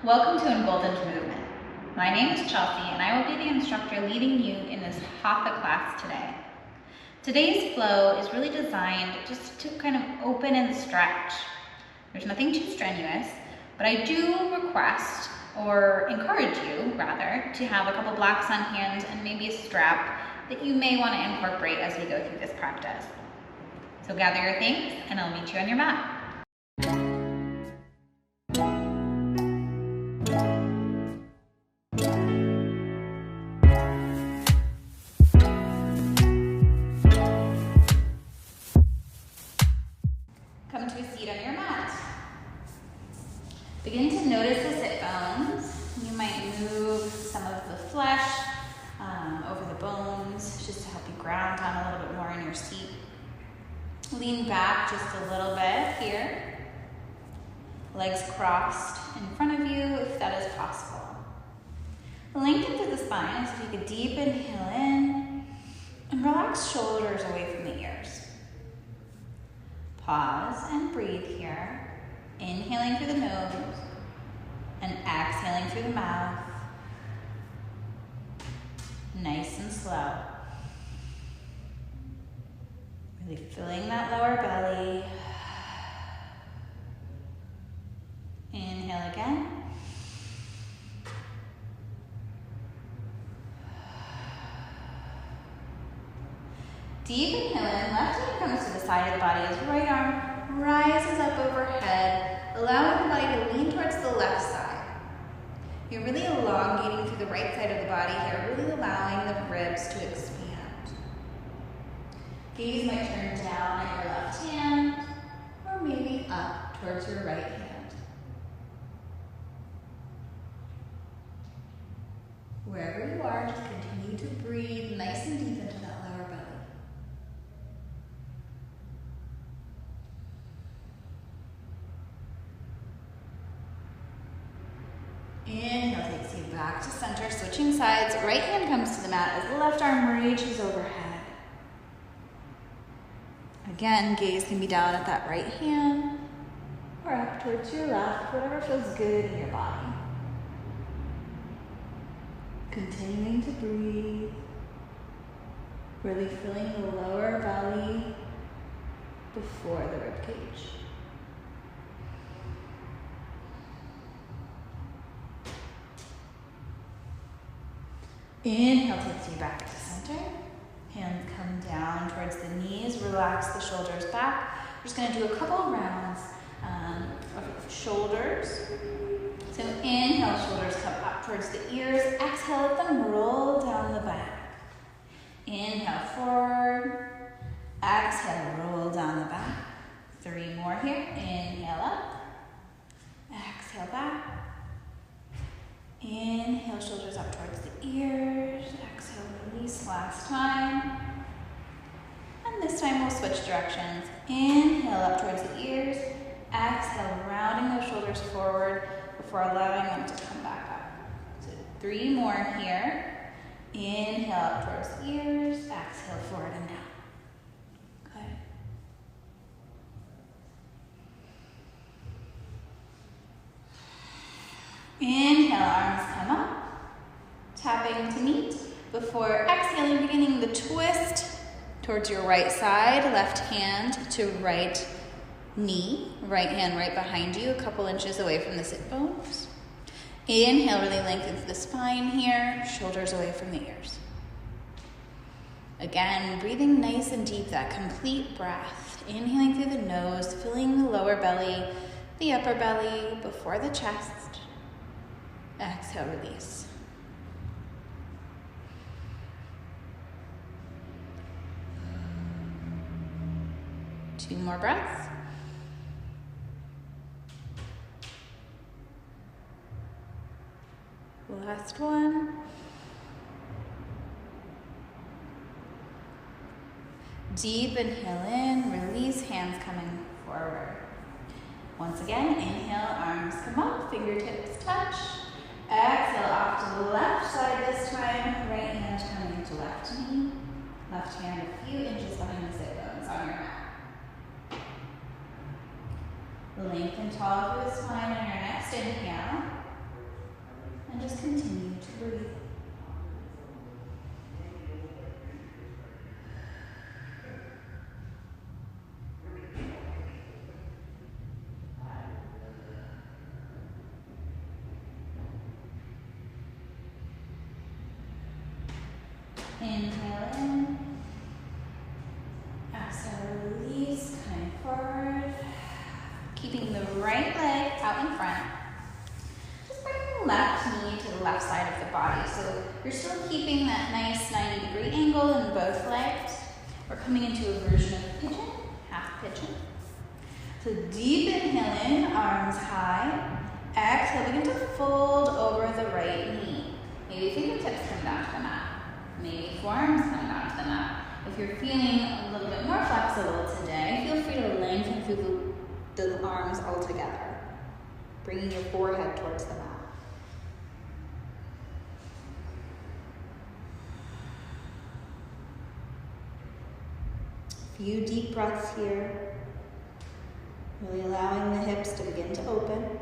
Welcome to Emboldened Movement. My name is Chelsea and I will be the instructor leading you in this Hatha class today. Today's flow is really designed just to kind of open and stretch. There's nothing too strenuous, but I do request or encourage you rather to have a couple blocks on hand and maybe a strap that you may want to incorporate as we go through this practice. So gather your things and I'll meet you on your mat. Come to a seat on your mat. Begin to notice the sit bones. You might move some of the flesh over the bones just to help you ground down a little bit more in your seat. Lean back just a little bit here. Legs crossed in front of you if that is possible. Lengthen through the spine, so take a deep inhale in and relax shoulders away from the ears. Pause and breathe here. Inhaling through the nose and exhaling through the mouth. Nice and slow. Really filling that lower belly. Inhale again. Deep inhale in, left hand comes to the side of the body as right arm rises up overhead, allowing the body to lean towards the left side. You're really elongating through the right side of the body here, really allowing the ribs to expand. Gaze might turn down at your left hand, or maybe up towards your right hand. Wherever you are, just continue to breathe nice and deep into that lower belly. Inhale takes you back to center, switching sides. Right hand comes to the mat as the left arm reaches overhead. Again, gaze can be down at that right hand or up towards your left, whatever feels good in your body. Continuing to breathe, really filling the lower belly before the ribcage. Inhale takes you back to center. Hands come down towards the knees. Relax the shoulders back. We're just going to do a couple rounds of shoulders. So inhale, shoulders come up towards the ears. Exhale, let them roll down the back. Inhale, forward. Exhale, roll down the back. 3 more here. Inhale up. Exhale back. Inhale, shoulders up towards the ears. Exhale, release last time. And this time we'll switch directions. Inhale up towards the ears. Exhale, rounding those shoulders forward before allowing them to come back up. So 3 more here. Inhale up towards the ears. Exhale, forward and down. Good. Inhale, arms come up, tapping to meet. Before exhaling, beginning the twist towards your right side, left hand to right knee, right hand right behind you, a couple inches away from the sit bones. Inhale, really lengthen through the spine here, shoulders away from the ears. Again, breathing nice and deep, that complete breath. Inhaling through the nose, filling the lower belly, the upper belly, before the chest. Exhale, release. Two more breaths. Last one. Deep inhale in, release, hands coming forward. Once again, inhale, arms come up, fingertips touch. Exhale off to the left side this time. Right hand coming into left knee. Left hand a few inches behind the sit bones on your mat. Lengthen tall through the spine on your next inhale. continue to breathe. Inhale in. Exhale, release, coming forward. Keeping the right leg out in front. Just bring the left knee to the left side of the body. So you're still keeping that nice 90-degree angle in both legs. We're coming into a version of pigeon, half pigeon. So deep inhale in, arms high. Exhale, begin to fold over the right knee. Maybe fingertips come down to the mat. Maybe forearms come down to the mat. If you're feeling a little bit more flexible today, feel free to lengthen through the arms all together, bringing your forehead towards the mat. Few deep breaths here, really allowing the hips to begin to open.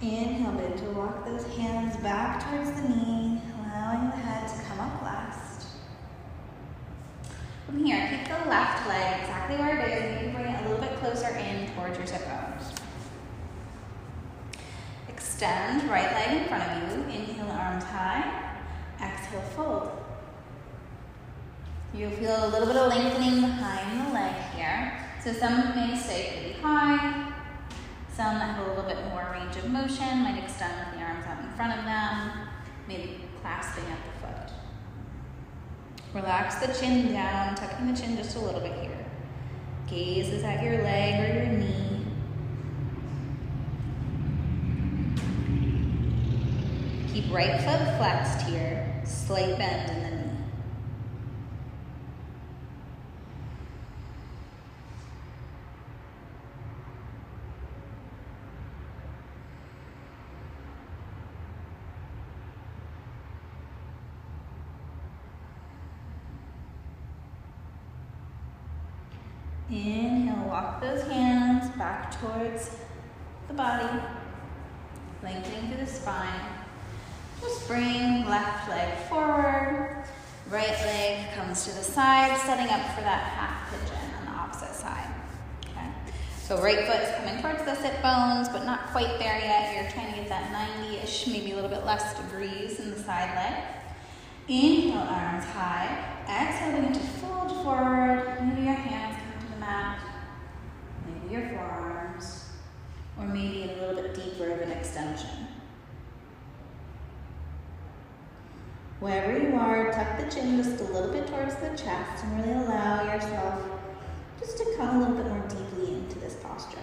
Inhale, begin to walk those hands back towards the knee, allowing the head to come up last. From here, keep the left leg exactly where it is. Maybe bring it a little bit closer in towards your sit bones. Extend right leg in front of you. Inhale, arms high. Exhale, fold. You'll feel a little bit of lengthening behind the leg here. So some may stay pretty high. Some that have a little bit more range of motion might extend with the arms out in front of them, maybe clasping at the foot. Relax the chin down, tucking the chin just a little bit here. Gaze is at your leg or your knee. Keep right foot flexed here, slight bend in the knee. Inhale, walk those hands back towards the body, lengthening through the spine. Just bring left leg forward, right leg comes to the side, setting up for that half pigeon on the opposite side. Okay. So right foot is coming towards the sit bones, but not quite there yet. You're trying to get that 90-ish, maybe a little bit less degrees in the side leg. Inhale, arms high. Exhale, begin to fold forward. Maybe your hands mat, maybe your forearms, or maybe a little bit deeper of an extension. Wherever you are, tuck the chin just a little bit towards the chest and really allow yourself just to come a little bit more deeply into this posture.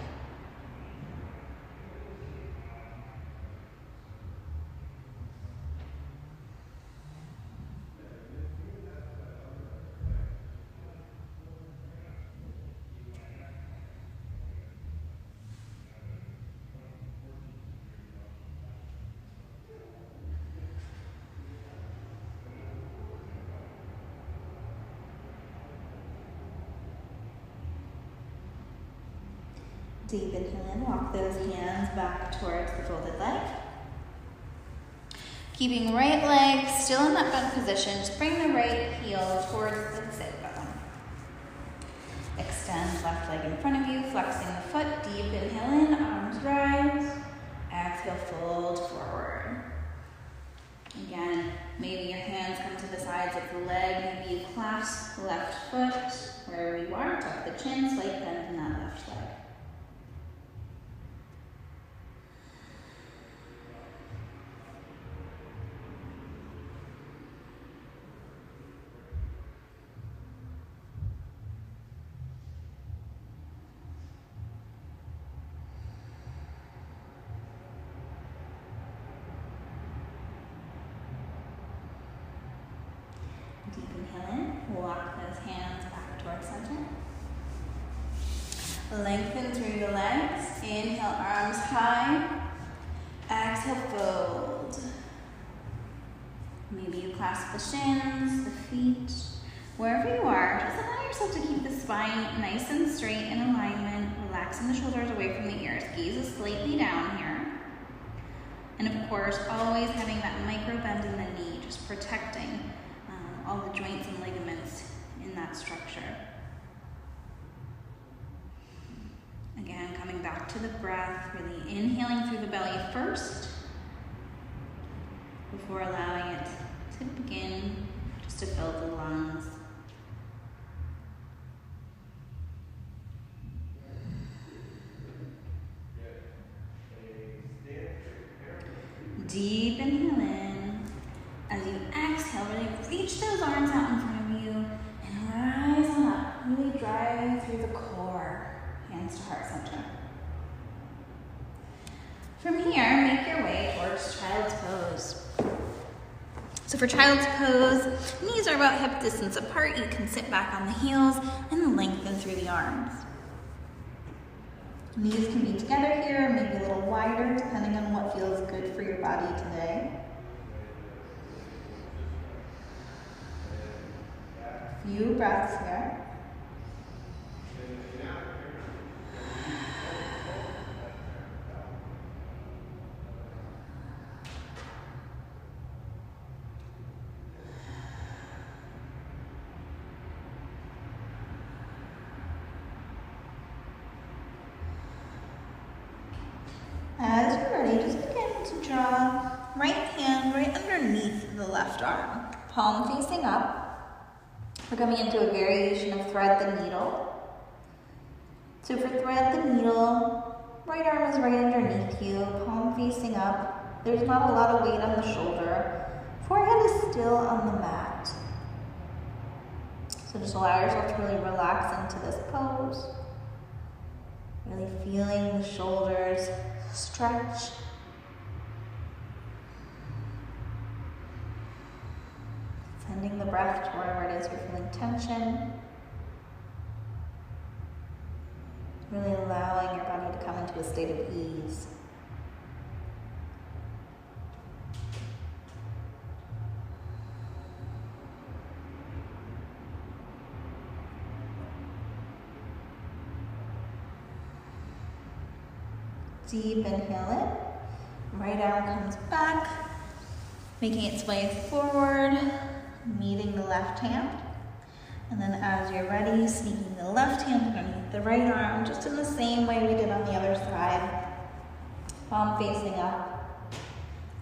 Deep inhale in, walk those hands back towards the folded leg. Keeping right leg still in that bent position, just bring the right heel towards the sit bone. Extend left leg in front of you, flexing the foot. Deep inhale in, arms rise. Exhale, fold forward. Again, maybe your hands come to the sides of the leg. Maybe you clasp the left foot. Wherever you are, tuck the chin, slight bend in that left leg. Deep inhale in, walk those hands back towards center. Lengthen through your legs. Inhale, arms high. Exhale, fold. Maybe you clasp the shins, the feet, wherever you are. Just allow yourself to keep the spine nice and straight in alignment, relaxing the shoulders away from the ears. Gaze is slightly down here. And of course, always having that micro bend in the knee, just protecting all the joints and ligaments in that structure. Again, coming back to the breath, really inhaling through the belly first, before allowing it to begin just to fill the lungs. Deep inhale in. As you exhale, really reach those arms out in front of you and rise on up. Really drive through the core, hands to heart center. From here, make your way towards child's pose. So for child's pose, knees are about hip distance apart. You can sit back on the heels and lengthen through the arms. Knees can be together here, maybe a little wider, depending on what feels good for your body today. A few breaths here. As you're ready, just begin to draw right hand right underneath the left arm, palm facing up. We're coming into a variation of thread the needle. So for thread the needle, right arm is right underneath you, palm facing up. There's not a lot of weight on the shoulder. Forehead is still on the mat. So just allow yourself to really relax into this pose. Really feeling the shoulders stretch. Sending the breath to wherever it is you're feeling tension. Really allowing your body to come into a state of ease. Deep inhale in. Right arm comes back, making its way forward, meeting the left hand. And then as you're ready, sneaking the left hand underneath the right arm, just in the same way we did on the other side. Palm facing up,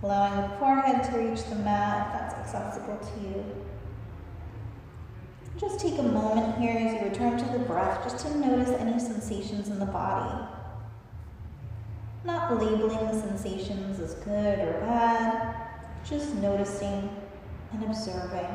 allowing the forehead to reach the mat if that's accessible to you. Just take a moment here as you return to the breath, just to notice any sensations in the body. Not labeling the sensations as good or bad, just noticing and observing.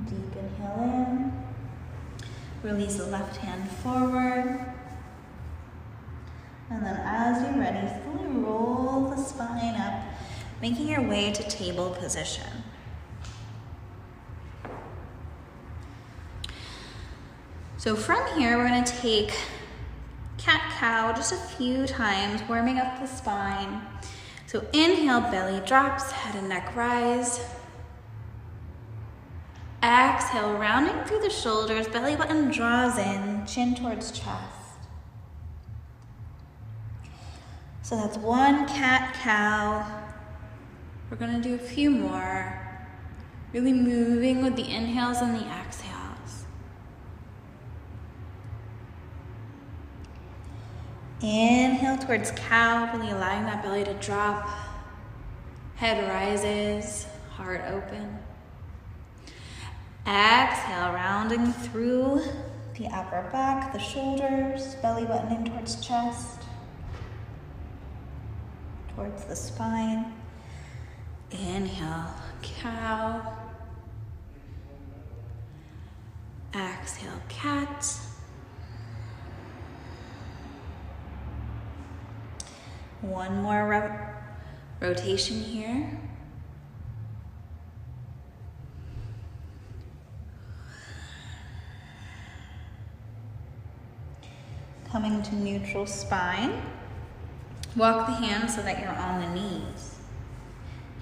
Deep inhale in. Release the left hand forward. And then as you're ready, slowly roll the spine up, making your way to table position. So from here, we're going to take cat-cow just a few times, warming up the spine. So inhale, belly drops, head and neck rise. Exhale, rounding through the shoulders, belly button draws in, chin towards chest. So that's one cat-cow. We're gonna do a few more. Really moving with the inhales and the exhales. Inhale towards cow, really allowing that belly to drop. Head rises, heart open. Exhale, rounding through the upper back, the shoulders, belly button in towards chest. towards the spine. Inhale, cow. Exhale, cat. One more rotation here. Coming to neutral spine. Walk the hands so that you're on the knees.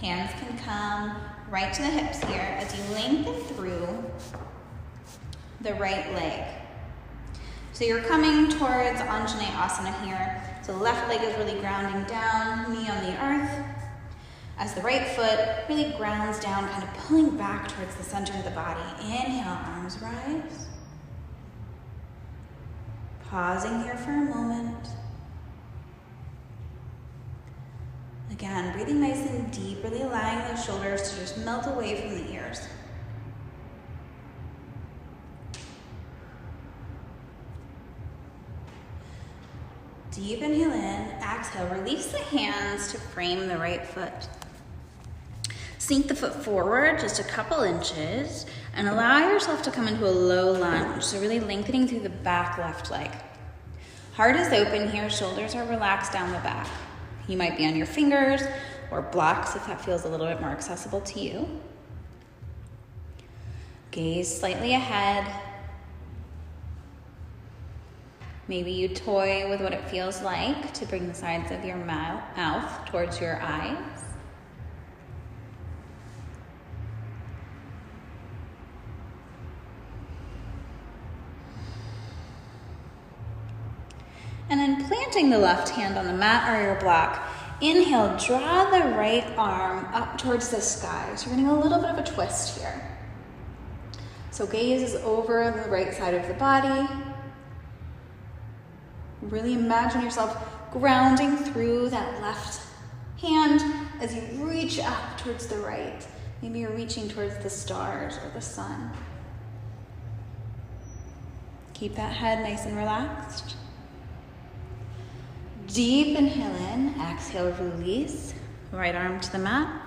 Hands can come right to the hips here as you lengthen through the right leg. So you're coming towards asana here. So the left leg is really grounding down, knee on the earth, as the right foot really grounds down, kind of pulling back towards the center of the body. Inhale, arms rise. Pausing here for a moment. Again, breathing nice and deep, really allowing those shoulders to just melt away from the ears. Deep inhale in, exhale, release the hands to frame the right foot. Sneak the foot forward just a couple inches and allow yourself to come into a low lunge. So really lengthening through the back left leg. Heart is open here, shoulders are relaxed down the back. You might be on your fingers or blocks if that feels a little bit more accessible to you. Gaze slightly ahead. Maybe you toy with what it feels like to bring the sides of your mouth towards your eyes. And then planting the left hand on the mat or your block. Inhale, draw the right arm up towards the sky. So we're getting a little bit of a twist here. So gaze is over the right side of the body. Really imagine yourself grounding through that left hand as you reach up towards the right. Maybe you're reaching towards the stars or the sun. Keep that head nice and relaxed. Deep inhale in, exhale, release. Right arm to the mat.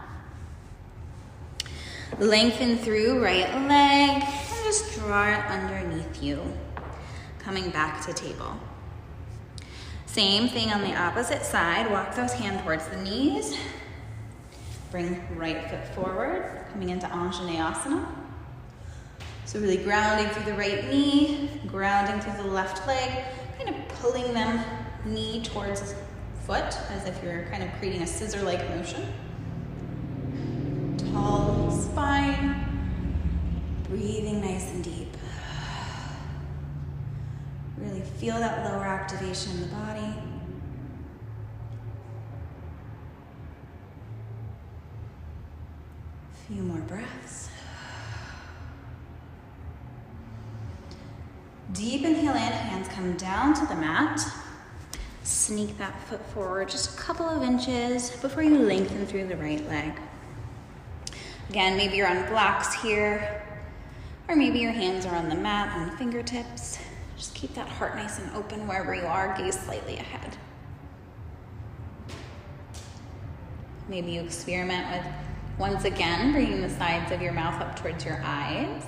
Lengthen through right leg and just draw it underneath you. Coming back to table. Same thing on the opposite side. Walk those hands towards the knees. Bring right foot forward, coming into asana. So really grounding through the right knee, grounding through the left leg, kind of pulling them knee towards foot as if you're kind of creating a scissor-like motion. Tall spine, breathing nice and deep. Really feel that lower activation in the body. A few more breaths. Deep inhale in, hands come down to the mat. Sneak that foot forward just a couple of inches before you lengthen through the right leg. Again, maybe you're on blocks here, or maybe your hands are on the mat on the fingertips. Just keep that heart nice and open wherever you are, gaze slightly ahead. Maybe you experiment with, once again, bringing the sides of your mouth up towards your eyes.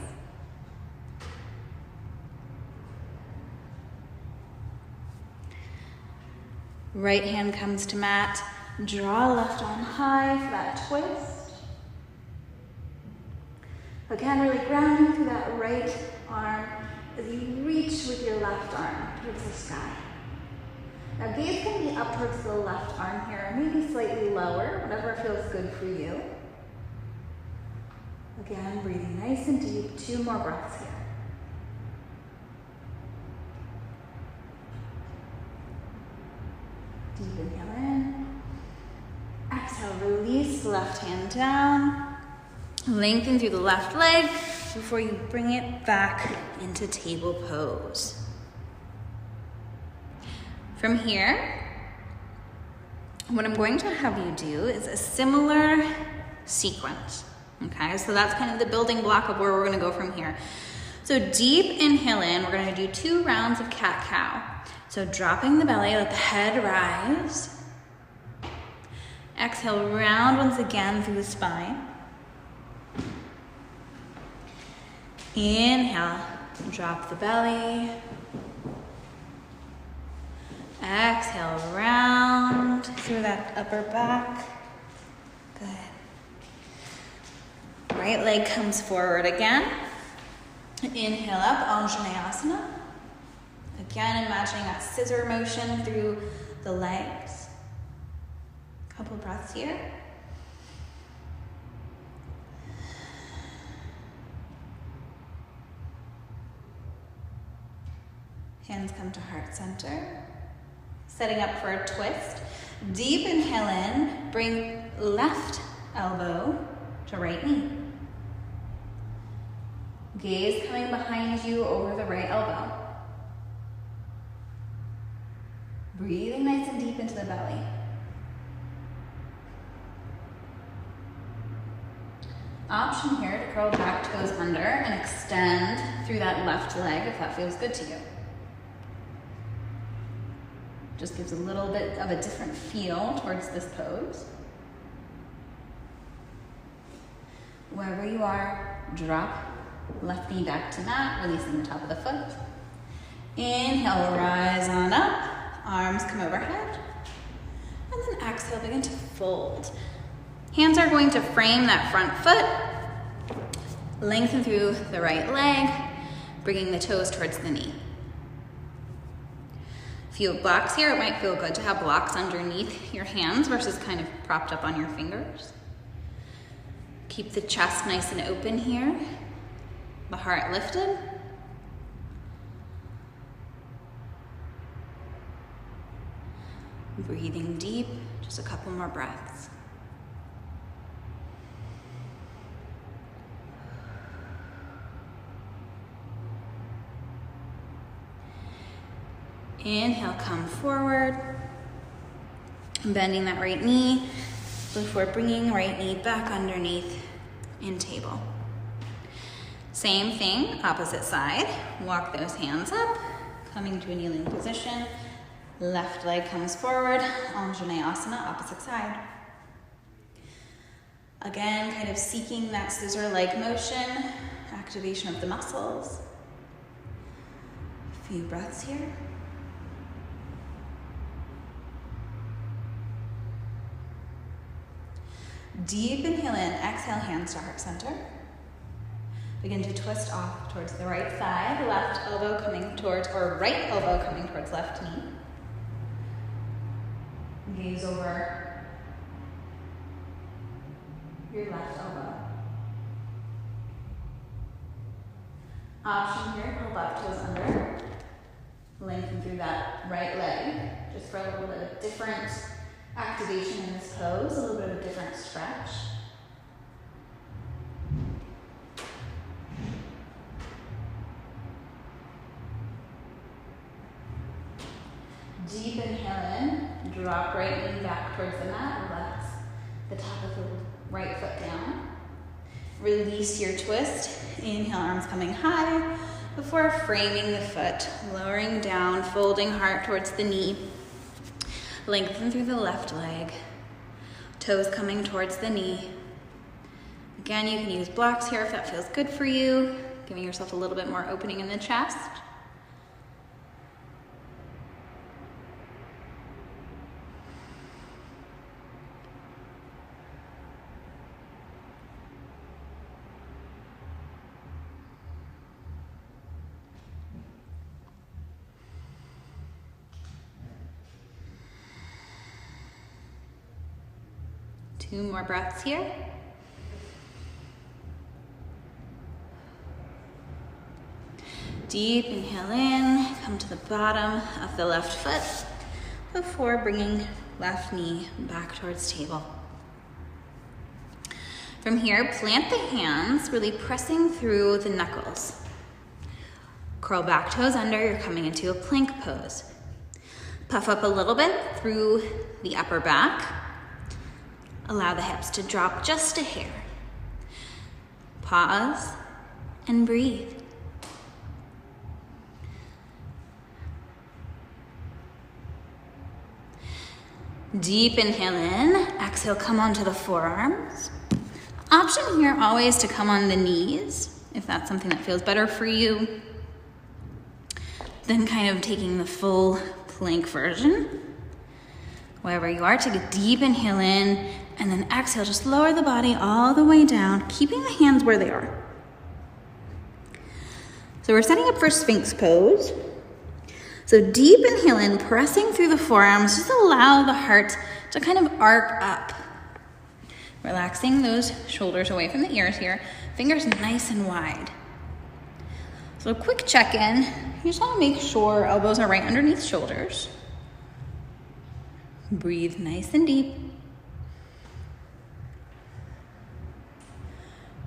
Right hand comes to mat. Draw left arm high for that twist. Again, really grounding through that right arm as you reach with your left arm towards the sky. Now gaze can be up towards the left arm here, maybe slightly lower, whatever feels good for you. Again, breathing nice and deep, 2 more breaths here. Deep inhale in. Exhale, release the left hand down. Lengthen through the left leg before you bring it back into table pose. From here, what I'm going to have you do is a similar sequence. Okay, so that's kind of the building block of where we're going to go from here. So deep inhale in, we're going to do 2 rounds of cat-cow. So dropping the belly, let the head rise. Exhale, round once again through the spine. Inhale, drop the belly. Exhale, round through that upper back. Good. Right leg comes forward again. Inhale up, asana. Again, imagining that scissor motion through the legs. Couple breaths here. Hands come to heart center. Setting up for a twist. Deep inhale in, bring left elbow to right knee. Gaze coming behind you over the right elbow. Breathing nice and deep into the belly. Option here to curl back toes under and extend through that left leg if that feels good to you. Just gives a little bit of a different feel towards this pose. Wherever you are, drop left knee back to mat, releasing the top of the foot. Inhale, rise on up, arms come overhead. And then exhale, begin to fold. Hands are going to frame that front foot, lengthen through the right leg, bringing the toes towards the knee. If you have blocks here, it might feel good to have blocks underneath your hands versus kind of propped up on your fingers. Keep the chest nice and open here, the heart lifted. Breathing deep, just a couple more breaths. Inhale, come forward, bending that right knee before bringing right knee back underneath in table. Same thing, opposite side. Walk those hands up, coming to a kneeling position. Left leg comes forward, asana, opposite side. Again, kind of seeking that scissor-like motion, activation of the muscles. A few breaths here. Deep inhale in, exhale, hands to heart center. Begin to twist off towards the right side, left elbow coming towards, or right elbow coming towards left knee. Gaze over your left elbow. Option here, pull left toes under. Lengthen through that right leg, just for a little bit of different activation in this pose, a little bit of a different stretch. Deep inhale in, drop right knee back towards the mat, relax the top of the right foot down. Release your twist, inhale, arms coming high, before framing the foot, lowering down, folding heart towards the knee. Lengthen through the left leg, toes coming towards the knee. Again, you can use blocks here if that feels good for you, giving yourself a little bit more opening in the chest. Two more breaths here. Deep inhale in, come to the bottom of the left foot before bringing left knee back towards table. From here, plant the hands, really pressing through the knuckles. Curl back toes under, you're coming into a plank pose. Puff up a little bit through the upper back. Allow the hips to drop just a hair. Pause and breathe. Deep inhale in, exhale, come onto the forearms. Option here always to come on the knees, if that's something that feels better for you. Then kind of taking the full plank version. Wherever you are, take a deep inhale in, and then exhale, just lower the body all the way down, keeping the hands where they are. So we're setting up for Sphinx pose. So deep inhale in, pressing through the forearms, just allow the heart to kind of arc up. Relaxing those shoulders away from the ears here, fingers nice and wide. So a quick check-in, you just want to make sure elbows are right underneath shoulders. Breathe nice and deep.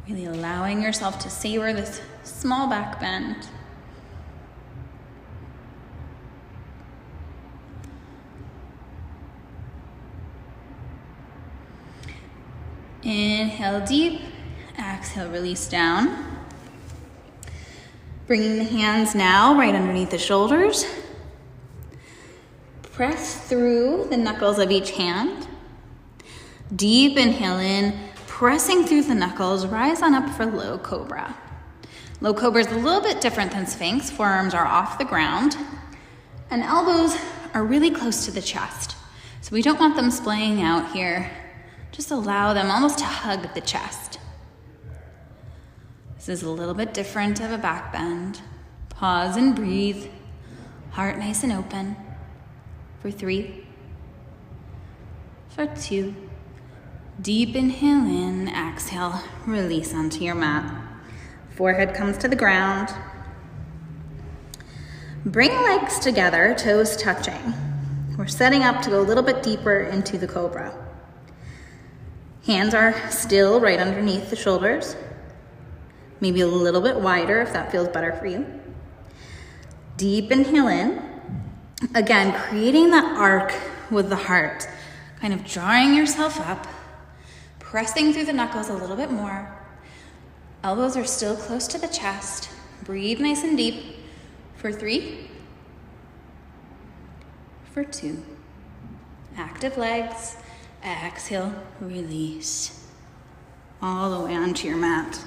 Really allowing yourself to savor this small back bend. Inhale deep, exhale, release down. Bringing the hands now right underneath the shoulders. Press through the knuckles of each hand. Deep inhale in, pressing through the knuckles, rise on up for low cobra. Low cobra is a little bit different than Sphinx. Forearms are off the ground, and elbows are really close to the chest. So we don't want them splaying out here. Just allow them almost to hug the chest. This is a little bit different of a back bend. Pause and breathe. Heart nice and open. For 3, for 2, deep inhale in, exhale, release onto your mat. Forehead comes to the ground. Bring legs together, toes touching. We're setting up to go a little bit deeper into the cobra. Hands are still right underneath the shoulders. Maybe a little bit wider if that feels better for you. Deep inhale in. Again, creating that arc with the heart, kind of drawing yourself up, pressing through the knuckles a little bit more. Elbows are still close to the chest. Breathe nice and deep for 3, for 2. Active legs. Exhale, release. All the way onto your mat.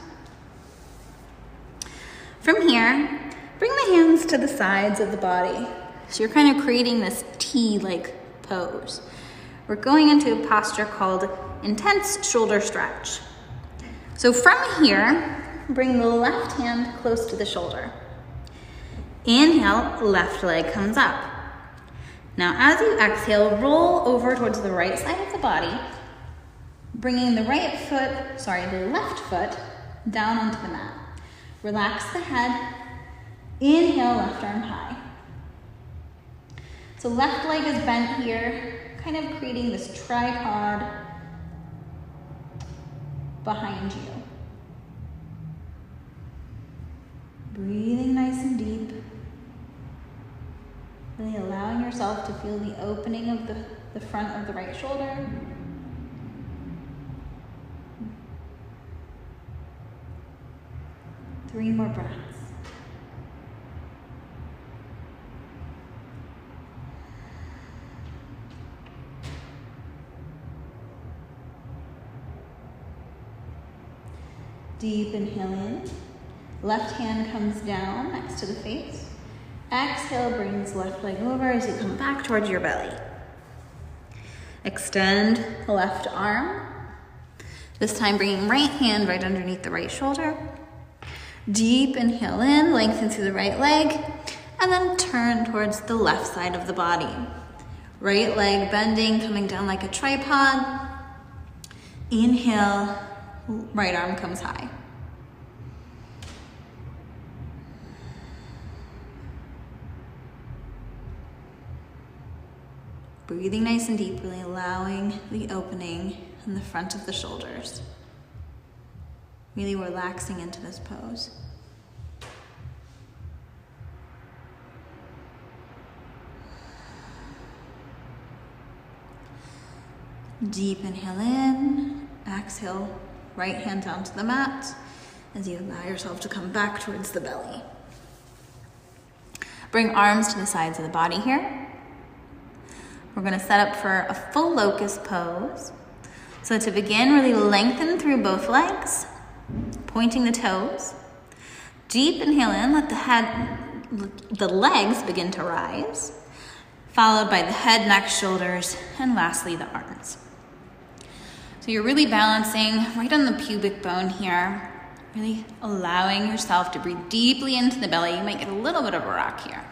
From here, bring the hands to the sides of the body. So you're kind of creating this T-like pose. We're going into a posture called intense shoulder stretch. So from here, bring the left hand close to the shoulder. Inhale, left leg comes up. Now as you exhale, roll over towards the right side of the body, bringing the left foot down onto the mat. Relax the head. Inhale, left arm high. So left leg is bent here, kind of creating this tripod behind you. Breathing nice and deep. Really allowing yourself to feel the opening of the front of the right shoulder. Three more breaths. Deep inhale in. Left hand comes down next to the face. Exhale brings left leg over as you come back towards your belly. Extend the left arm. This time bringing right hand right underneath the right shoulder. Deep inhale in, lengthen through the right leg, and then turn towards the left side of the body. Right leg bending, coming down like a tripod. Inhale, right arm comes high. Breathing nice and deep, really allowing the opening in the front of the shoulders. Really relaxing into this pose. Deep inhale in, exhale, right hand down to the mat as you allow yourself to come back towards the belly. Bring arms to the sides of the body here. we're gonna set up for a full locust pose. So to begin, really lengthen through both legs, pointing the toes. Deep inhale in, let the legs begin to rise, followed by the head, neck, shoulders, and lastly the arms. So you're really balancing right on the pubic bone here, really allowing yourself to breathe deeply into the belly. You might get a little bit of a rock here.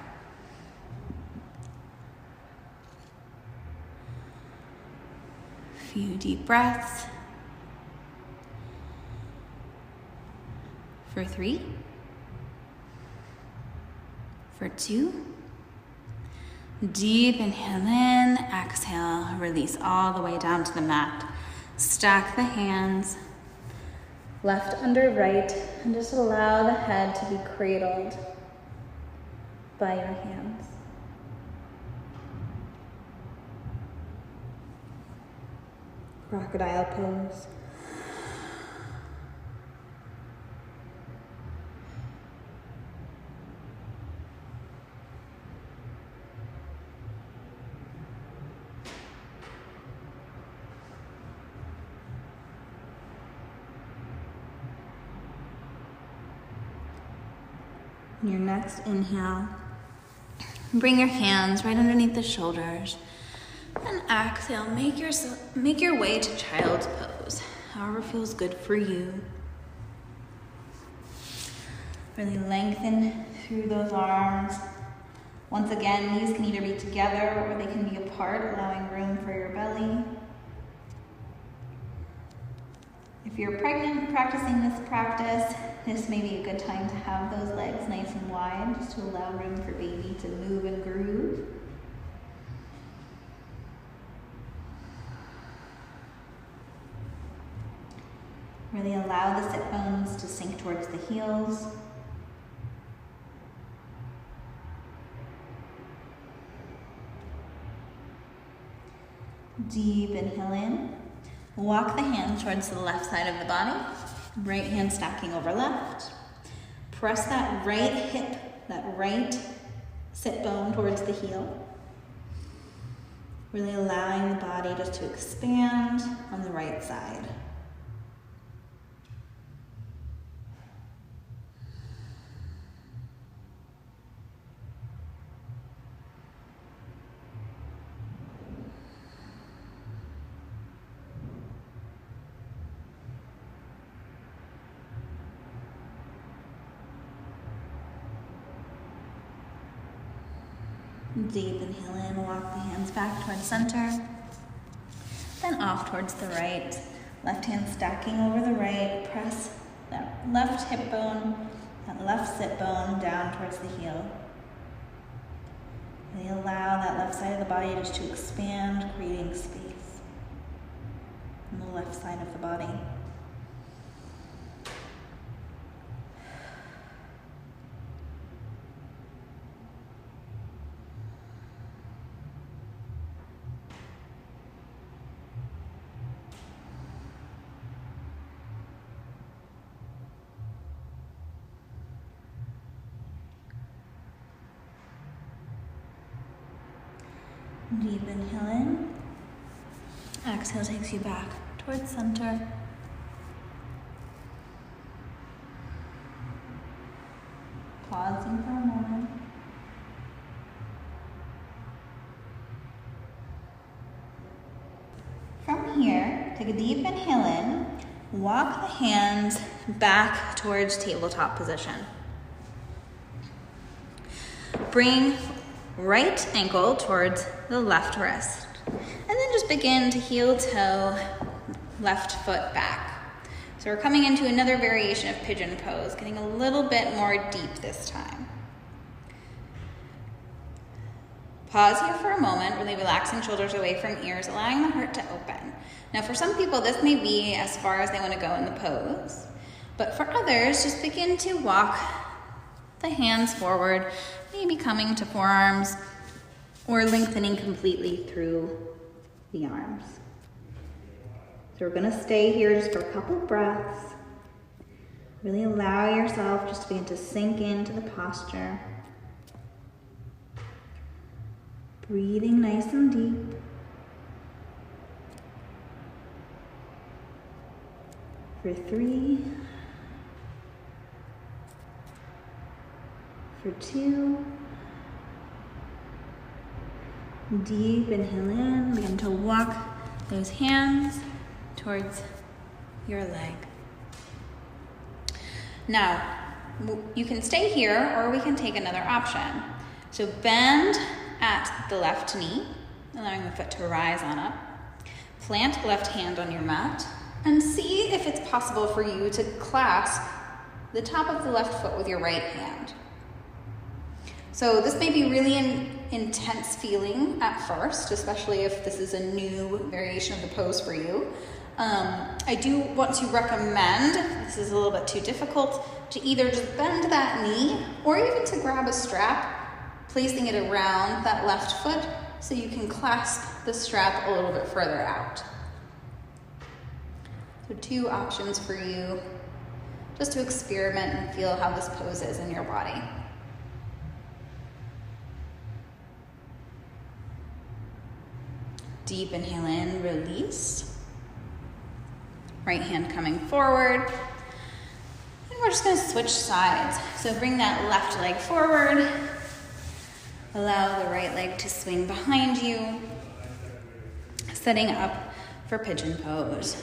A few deep breaths. For 3. For 2. Deep inhale in, exhale, release all the way down to the mat. Stack the hands, left under right, and just allow the head to be cradled by your hands. Crocodile pose. Your next inhale, bring your hands right underneath the shoulders, and exhale, make your way to child's pose, however feels good for you. Really lengthen through those arms. Once again, knees can either be together or they can be apart, allowing room for your belly. If you're pregnant practicing this practice, this may be a good time to have those legs nice and wide, just to allow room for baby to move and groove. Really allow the sit bones to sink towards the heels. Deep inhale in. Walk the hands towards the left side of the body. Right hand stacking over left. Press that right hip, that right sit bone towards the heel. Really allowing the body just to expand on the right side. Deep inhale in, walk the hands back towards center, then off towards the right. Left hand stacking over the right, press that left hip bone, that left sit bone down towards the heel. Really allow that left side of the body just to expand, creating space on the left side of the body. Deep inhale in. Exhale takes you back towards center. Pausing for a moment. From here, take a deep inhale in. Walk the hands back towards tabletop position. Bring right ankle towards the left wrist. And then just begin to heel toe, left foot back. So we're coming into another variation of pigeon pose, getting a little bit more deep this time. Pause here for a moment, really relaxing shoulders away from ears, allowing the heart to open. Now for some people, this may be as far as they want to go in the pose. But for others, just begin to walk the hands forward, maybe coming to forearms or lengthening completely through the arms. So we're going to stay here just for a couple breaths. Really allow yourself just to begin to sink into the posture. Breathing nice and deep. For 3. For 2. Deep inhale in, begin to walk those hands towards your leg. Now, you can stay here or we can take another option. So bend at the left knee, allowing the foot to rise on up. Plant left hand on your mat and see if it's possible for you to clasp the top of the left foot with your right hand. So this may be really an intense feeling at first, especially if this is a new variation of the pose for you. I do want to recommend, this is a little bit too difficult, to either just bend that knee or even to grab a strap, placing it around that left foot so you can clasp the strap a little bit further out. So 2 options for you just to experiment and feel how this pose is in your body. Deep inhale in, release. Right hand coming forward. And we're just going to switch sides. So bring that left leg forward. Allow the right leg to swing behind you. Setting up for pigeon pose.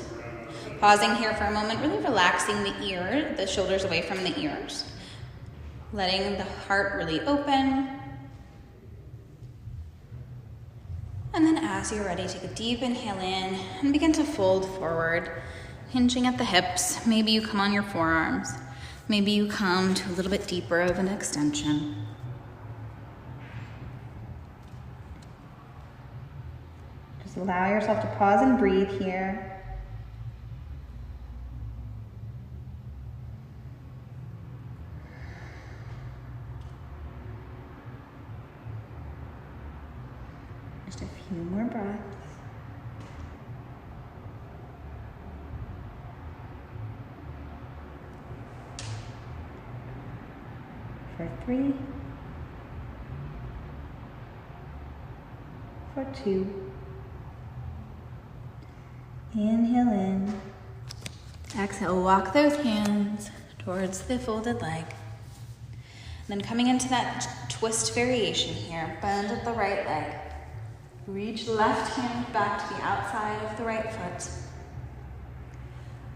Pausing here for a moment, really relaxing the shoulders away from the ears. Letting the heart really open. And then as you're ready, take a deep inhale in and begin to fold forward, hinging at the hips. Maybe you come on your forearms. Maybe you come to a little bit deeper of an extension. Just allow yourself to pause and breathe here. Just a few more breaths. For 3. For 2. Inhale in. Exhale, walk those hands towards the folded leg. And then coming into that twist variation here, bend at the right leg. Reach left hand back to the outside of the right foot.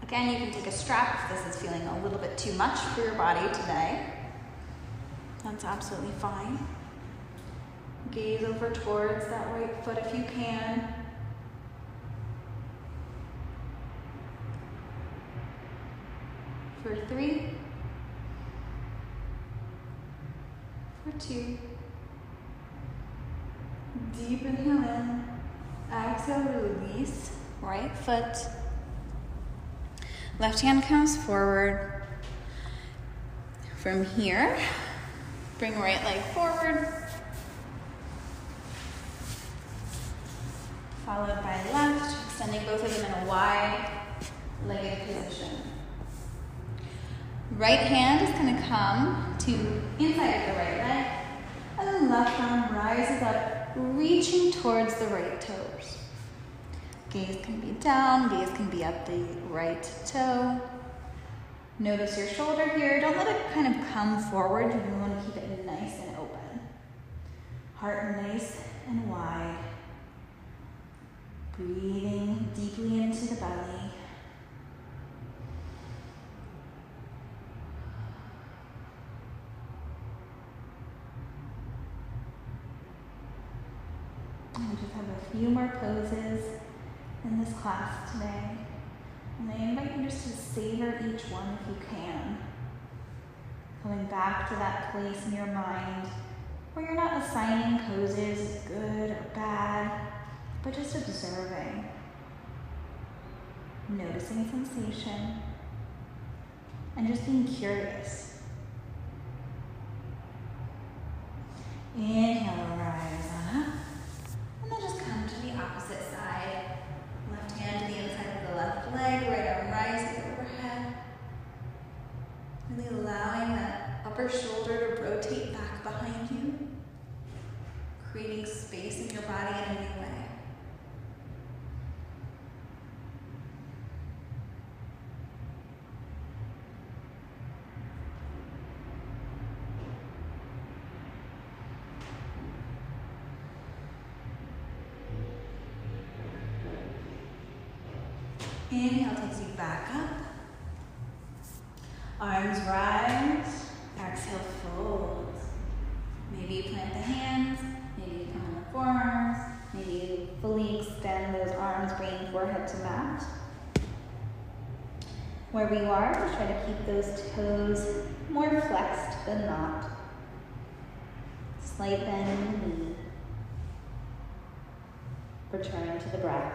Again, you can take a strap if this is feeling a little bit too much for your body today. That's absolutely fine. Gaze over towards that right foot if you can. For 3. For 2. Deep inhale in. Exhale, release. Right foot. Left hand comes forward. From here, bring right leg forward. Followed by left, extending both of them in a wide-legged position. Right hand is going to come to inside of the right leg, and then left arm rises up, reaching towards the right toes. Gaze can be down, gaze can be up the right toe. Notice your shoulder here. Don't let it kind of come forward. You want to keep it nice and open. Heart nice and wide. Breathing deeply into the belly. And we just have a few more poses in this class today. And I invite you just to savor each one if you can. Coming back to that place in your mind where you're not assigning poses as good or bad, but just observing. Noticing sensation. And just being curious. Inhale, rise on up. And then just come to the opposite side. Left hand to the inside of the left leg, right arm rises overhead. Really allowing that upper shoulder to rotate back behind you. Creating space in Inhale takes you back up. Arms rise. Exhale, fold. Maybe you plant the hands. Maybe you come on the forearms. Maybe you fully extend those arms, bringing forehead to mat. Wherever you are, try to keep those toes more flexed than not. Slight bend in the knee. Return to the breath.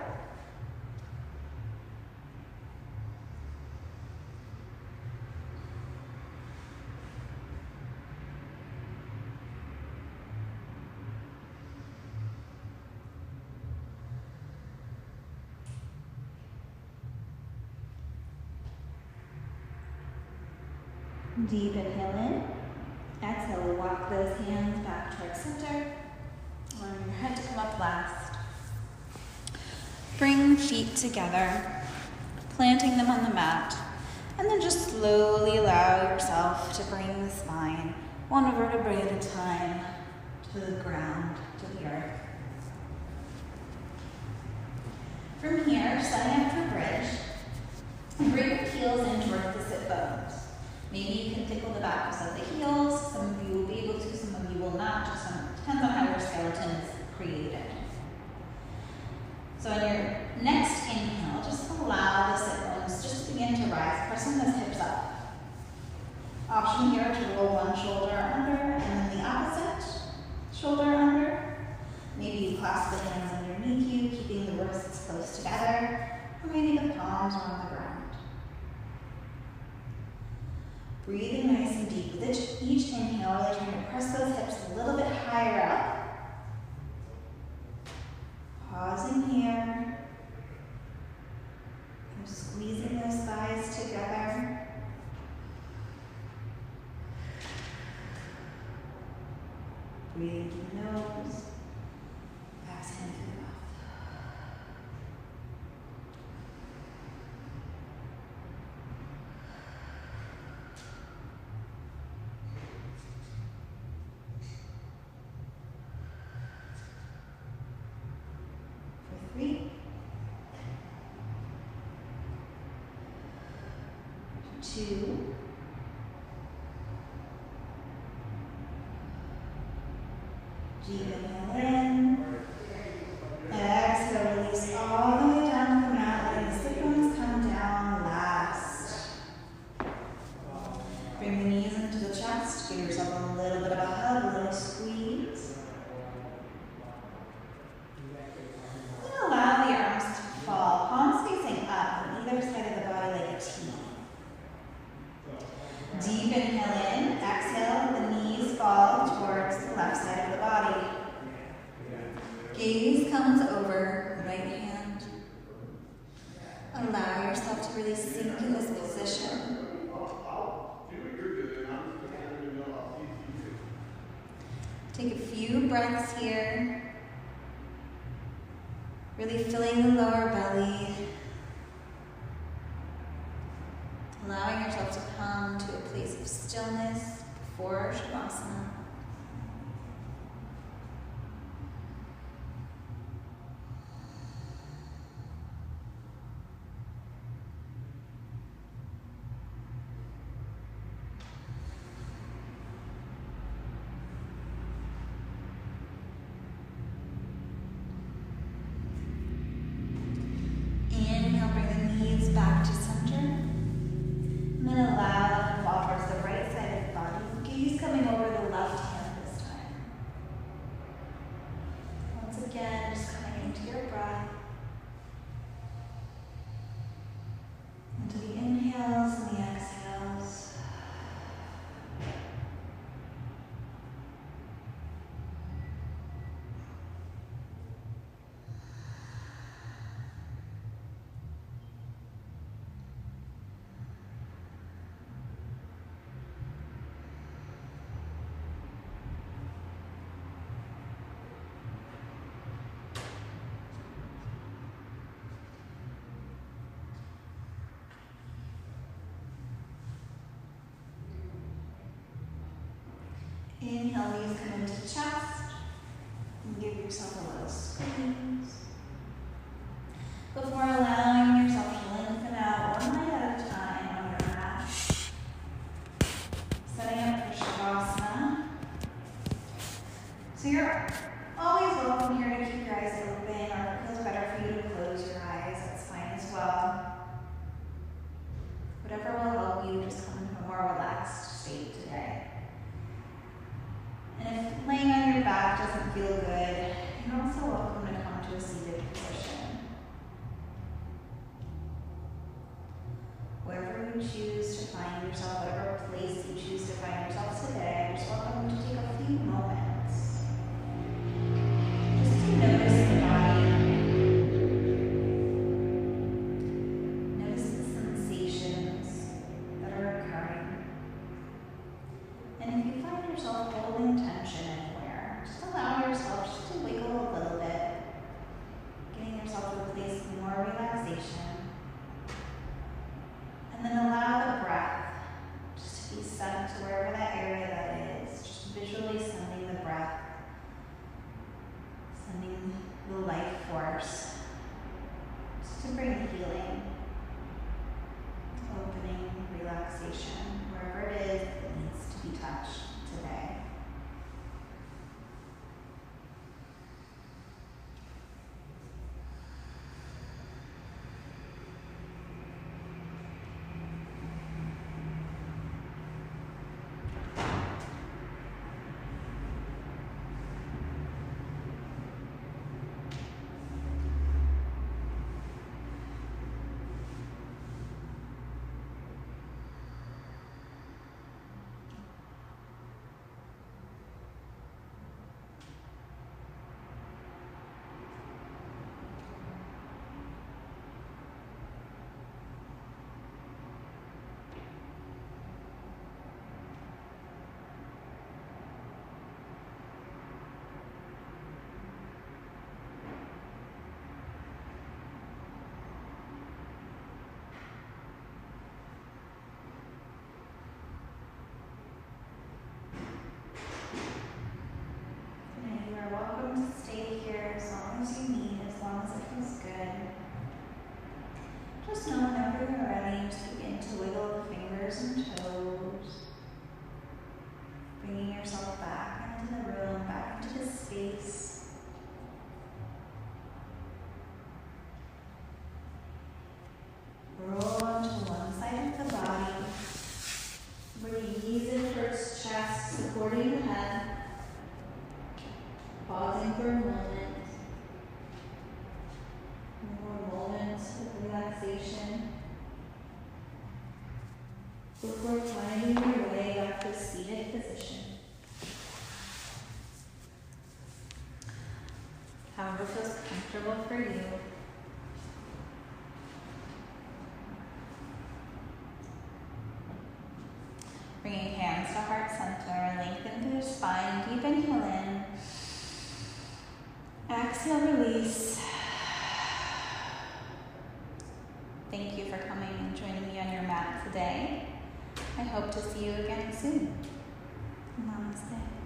Deep inhale in. Exhale, we'll walk those hands back towards center. Allowing your head to come up last. Bring feet together, planting them on the mat. And then just slowly allow yourself to bring the spine, one vertebrae at a time, to the ground, to the earth. From here, setting up for bridge, bring your heels in towards the sit bones. Maybe you can tickle the backs of the heels. Some of you will be able to, some of you will not. Just depends on how your skeleton is created. So on your next inhale, just allow the sit bones just to begin to rise, pressing those hips up. Option here to roll one shoulder under and then the opposite shoulder under. Maybe you clasp the hands underneath you, keeping the wrists close together, or maybe the palms are on the ground. Breathing nice and deep. With each inhale, really trying to press those hips a little bit higher up. Pausing here. And squeezing those thighs together. Breathing through the nose. Exhaling through the mouth. For 3, 2, deep inhale in. Exhale, release all the way down to the mat, letting the sit bones come down last. Bring the knees into the chest, give yourself a little bit of a hug, a little squeeze. And allow the arms to fall, palms facing up on either side of the body like a T. Deep inhale in, exhale, the knees fall towards the left side of the body. Gaze comes over the right hand. Allow yourself to really sink in this position. Take a few breaths here. Really filling the lower belly. Allowing yourself to come to a place of stillness before Shavasana. Inhale, bring the knees back to center. And then allow them to fall towards the right side of the body. Gaze coming over the left hand this time. Once again, just coming into your breath. Into the inhales and the exhales. Inhale, knees come into chest. And give yourself a little squeeze. Before allowing yourself to lean you choose to find yourself, whatever place you choose to find yourself today, you're just welcome to take a few moments just to notice the body. Notice the sensations that are occurring. And if you find yourself holding tension anywhere, just allow yourself just to wiggle a little bit, getting yourself to a place of more relaxation. And then allow the breath just to be sent to wherever that area that is. Just visually sending the breath, sending the life force, just to bring healing, opening, relaxation, wherever it is that needs to be touched today. Welcome to stay here as long as you need, as long as it feels good. Just know whenever you're ready, just begin to wiggle the fingers and toes, bringing yourself back into the room, back into the space. Roll onto one side of the body, bringing knees in towards chest, supporting the head. Pausing for a moment, more moments of relaxation before finding your way back to seated position. However feels comfortable for you. Bringing hands to heart center, lengthen through the spine, deep inhale in. Exhale, release. Thank you for coming and joining me on your mat today. I hope to see you again soon. Namaste.